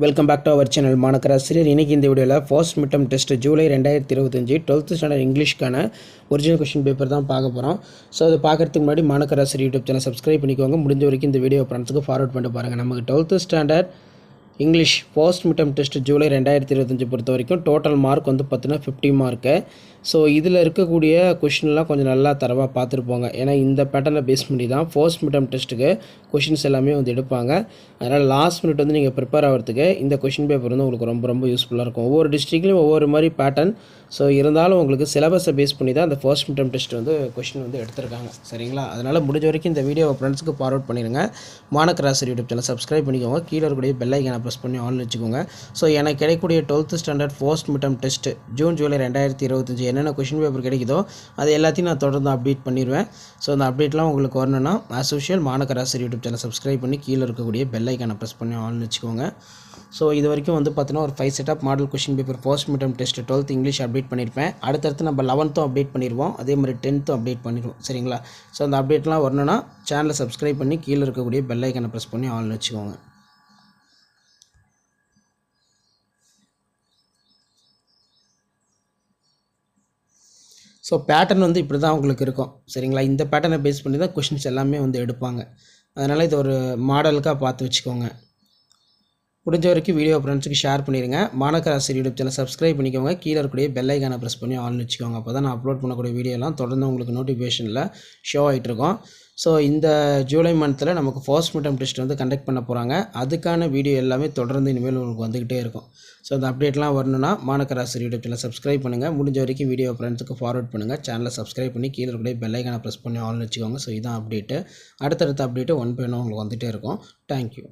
Welcome back to our channel Manakkarasiriyar. இன்றைக்கி இந்த வீடியோவில் first mid term test July 2025 12th standard இங்கிலீஷ்க்கான ஒரிஜினல் கொஷின் பேப்பர் தான் பார்க்க போகிறோம். ஸோ அது பார்க்குறதுக்கு முன்னாடி மாணக்கராசிரியர் யூடியூப் சேனல் சப்ஸ்கிரைப் பண்ணிக்கோங்க. முடிஞ்ச வரைக்கும் இந்த வீடியோ ஃப்ரெண்ட்ஸுக்கு ஃபார்வர்ட் பண்ணிட்டு பாருங்கள். நமக்கு 12th standard English first mid term test July 2025 பொறுத்த வரைக்கும் டோட்டல் மார்க் வந்து பார்த்தீங்கன்னா 50 மார்க்கு. ஸோ இதில் இருக்கக்கூடிய கொஷின்லாம் கொஞ்சம் நல்லா தரவாக பார்த்துருப்போங்க. ஏன்னா இந்த பேட்டர்னில் பேஸ் பண்ணி தான் ஃபர்ஸ்ட் மிட் டெர்ம் டெஸ்ட்டுக்கு கொஷின்ஸ் எல்லாமே வந்து எடுப்பாங்க. அதனால் லாஸ்ட் மினிட் வந்து நீங்கள் ப்ரிப்பேர் ஆகிறதுக்கு இந்த கொஷின் பேப்பர் வந்து உங்களுக்கு ரொம்ப யூஸ்ஃபுல்லாக இருக்கும். ஒவ்வொரு டிஸ்ட்ரிக்ட்லையும் ஒவ்வொரு மாதிரி பேட்டர்ன். ஸோ இருந்தாலும் உங்களுக்கு சிலபஸை பேஸ் பண்ணி தான் அந்த ஃபர்ஸ்ட் மிட் டெர்ம் டெஸ்ட் வந்து கொஷின் வந்து எடுத்திருக்காங்க. சரிங்களா? அதனால் முடிஞ்ச வரைக்கும் இந்த வீடியோ ஃப்ரெண்ட்ஸுக்கு ஃபார்வர்ட் பண்ணிடுங்க. மாணக்கராசிரியர் யூடியூப் சேனல் சப்ஸ்கிரைப் பண்ணிக்கோங்க. கீழே இருக்கக்கூடிய பெல் ஐக்கானை ப்ரெஸ் பண்ணி ஆன் வச்சுக்கோங்க. ஸோ எனக்கு கிடைக்கக்கூடிய 12th standard first mid term test July 2025 என்னென்ன கொஷின் பேப்பர் கிடைக்குதோ அது எல்லாத்தையும் நான் தொடர்ந்து அப்டேட் பண்ணிடுவேன். ஸோ அந்த அப்டேட்லாம் உங்களுக்கு வரணும்னா as usual Manakkarasiriyar YouTube channel subscribe பண்ணி கீழே இருக்கக்கூடிய பெல் ஐக்கானை ப்ரெஸ் பண்ணி ஆன் வச்சுக்கோங்க. ஸோ இது வரைக்கும் வந்து பார்த்தீங்கன்னா ஒரு 5 set of model question paper first mid term test 12th English update பண்ணியிருப்பேன். அடுத்தடுத்து நம்ம 11th அப்டேட் பண்ணிடுவோம். அதே மாதிரி 10th அப்டேட் பண்ணிடுவோம். சரிங்களா? ஸோ அந்த அப்டேட்லாம் வரணும்னா சேனலை சப்ஸ்கிரைப் பண்ணி கீழே இருக்கக்கூடிய பெல் ஐக்கானை ப்ரெஸ் பண்ணி ஆன் வச்சுக்கோங்க. ஸோ பேட்டர்ன் வந்து இப்படி தான் உங்களுக்கு இருக்கும். சரிங்களா? இந்த பேட்டர்னை பேஸ் பண்ணி தான் கொஷின்ஸ் எல்லாமே வந்து எடுப்பாங்க. அதனால் இது ஒரு மாடலுக்காக பார்த்து வச்சுக்கோங்க. முடிஞ்ச வரைக்கும் வீடியோ ஃப்ரெண்ட்ஸுக்கு ஷேர் பண்ணிடுங்க. மாணக்கராசிரியர் யூடியூப் சேனல் சப்ஸ்கிரைப் பண்ணிக்கோங்க. கீழே இருக்கக்கூடிய பெல் ஐக்கானை ப்ரெஸ் பண்ணி ஆன் வச்சுக்கோங்க. அப்போ தான் நான் அப்லோட் பண்ணக்கூடிய வீடியோலாம் தொடர்ந்து உங்களுக்கு நோட்டிஃபிகேஷனில் ஷோ ஆகிட்ருக்கோம். ஸோ இந்த ஜூலை மந்தில் நமக்கு ஃபர்ஸ்ட் மிட் டெர்ம் டெஸ்ட் வந்து கண்டக்ட் பண்ண போகிறாங்க. அதுக்கான வீடியோ எல்லாமே தொடர்ந்து இனிமேல் உங்களுக்கு வந்துக்கிட்டே இருக்கும். ஸோ அந்த அப்டேட்லாம் வரணும்னா மாணக்கராசிரியர் யூடியூப் சேனல் சப்ஸ்கிரைப் பண்ணுங்கள். முடிஞ்ச வரைக்கும் வீடியோ ஃப்ரெண்ட்ஸுக்கு ஃபார்வர்ட் பண்ணுங்கள். சேனலை சப்ஸ்கிரைப் பண்ணி கீழே இருக்கக்கூடிய பெல் ஐக்கானை ப்ரெஸ் பண்ணி ஆன் வச்சுக்கோங்க. ஸோ இதான் அப்டேட்டு. அடுத்தடுத்த அப்டேட்டு ஒன் பை ஒன் உங்களுக்கு வந்துகிட்டே இருக்கும். தேங்க்யூ.